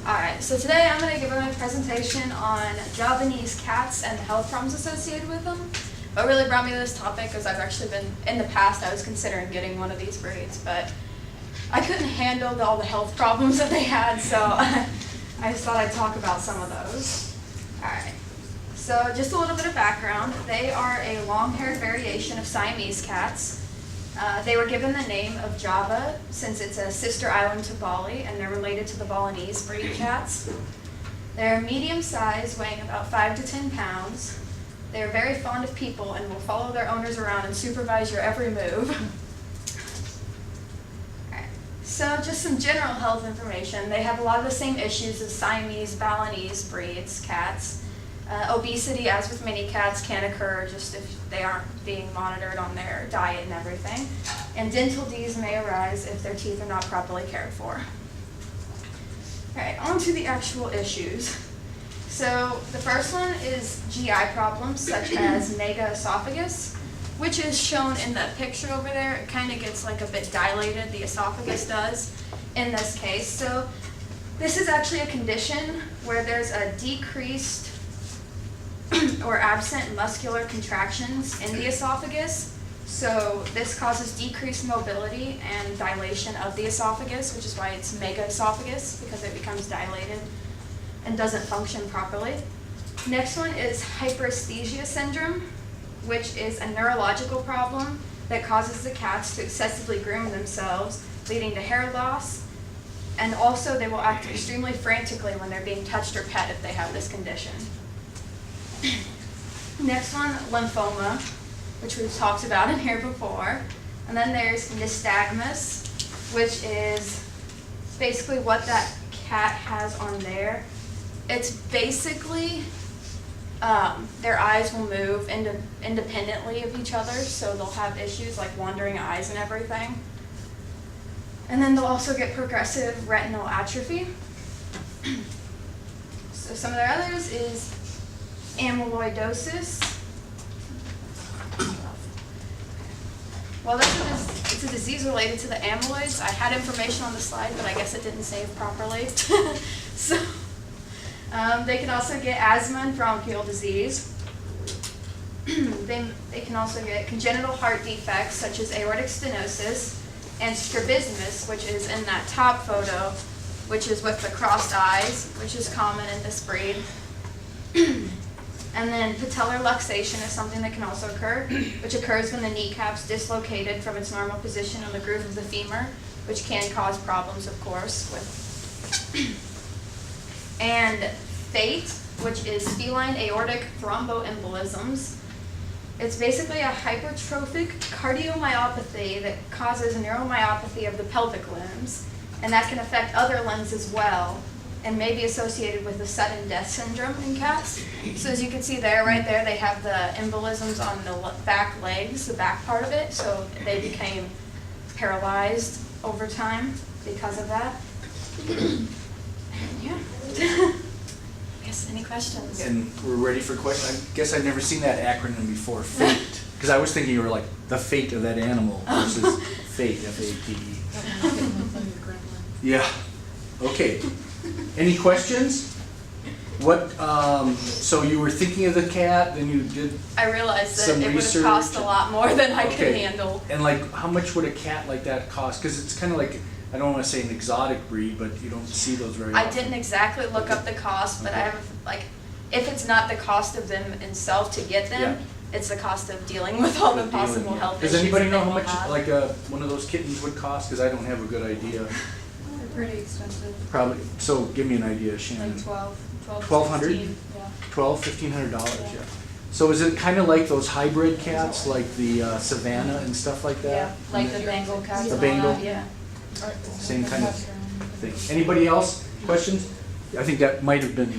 Alright, so today I'm going to give a presentation on Javanese cats and the health problems associated with them. What really brought me to this topic is I've actually been, in the past I was considering getting one of these breeds, but I couldn't handle all the health problems that they had, so I just thought I'd talk about some of those. Alright, so just a little bit of background. They are a long-haired variation of Siamese cats. They were given the name of Java since it's a sister island to Bali, and they're related to the Balinese breed cats. They're medium size, weighing about 5 to 10 pounds. They're very fond of people and will follow their owners around and supervise your every move. Alright. So just some general health information. They have a lot of the same issues as Siamese, Balinese breeds cats. Obesity, as with many cats, can occur just if they aren't being monitored on their diet and everything. And dental disease may arise if their teeth are not properly cared for. Alright, on to the actual issues. So the first one is GI problems such as mega esophagus, which is shown in the picture over there. It kind of gets like a bit dilated, the esophagus does in this case. So this is actually a condition where there's a decreased or absent muscular contractions in the esophagus. So this causes decreased mobility and dilation of the esophagus, which is why it's mega esophagus, because it becomes dilated and doesn't function properly. Next one is hyperesthesia syndrome, which is a neurological problem that causes the cats to excessively groom themselves, leading to hair loss. And also they will act extremely frantically when they're being touched or pet if they have this condition. Next one, lymphoma, which we've talked about in here before. And then there's nystagmus, which is basically what that cat has on there. It's basically their eyes will move independently of each other, so they'll have issues like wandering eyes and everything. And then they'll also get progressive retinal atrophy. So some of their others is amyloidosis. Well, it's a disease related to the amyloids. I had information on the slide, but I guess it didn't save properly. So they can also get asthma and bronchial disease. They can also get congenital heart defects such as aortic stenosis and strabismus, which is in that top photo, which is with the crossed eyes, which is common in this breed. And then patellar luxation is something that can also occur, which occurs when the kneecap's dislocated from its normal position on the groove of the femur, which can cause problems, of course. And FATE, which is feline aortic thromboembolisms. It's basically a hypertrophic cardiomyopathy that causes neuromyopathy of the pelvic limbs, and that can affect other limbs as well, and may be associated with the sudden death syndrome in cats. So as you can see there, right there, they have the embolisms on the back legs, the back part of it, so they became paralyzed over time because of that. Yeah. Yes, any questions? And we're ready for questions. I guess I've never seen that acronym before, FATE. Because I was thinking you were like, the fate of that animal versus fate, F-A-T-E. Yeah, okay. Any questions? What, so you were thinking of the cat, then you did I realized that some it would have research? cost a lot more than I could Okay. handle. And like, how much would a cat like that cost? Because it's kind of like, I don't want to say an exotic breed, but you don't see those very often. I didn't exactly look up the cost, but Okay. I have, like, if it's not the cost of them itself to get them, Yeah. it's the cost of dealing with all the possible health issues. Does anybody that know they how will much have. like one of those kittens would cost? Because I don't have a good idea. They're pretty expensive. Probably, so give me an idea, Shannon. Like 12, 1200? 16, yeah. $1,500, Yeah. yeah. So is it kind of like those hybrid cats, like the Savannah and stuff like that? Yeah, like the Bengal cats. The and all Bengal? that, yeah. Same kind of thing. Anybody else? Questions? I think that might have been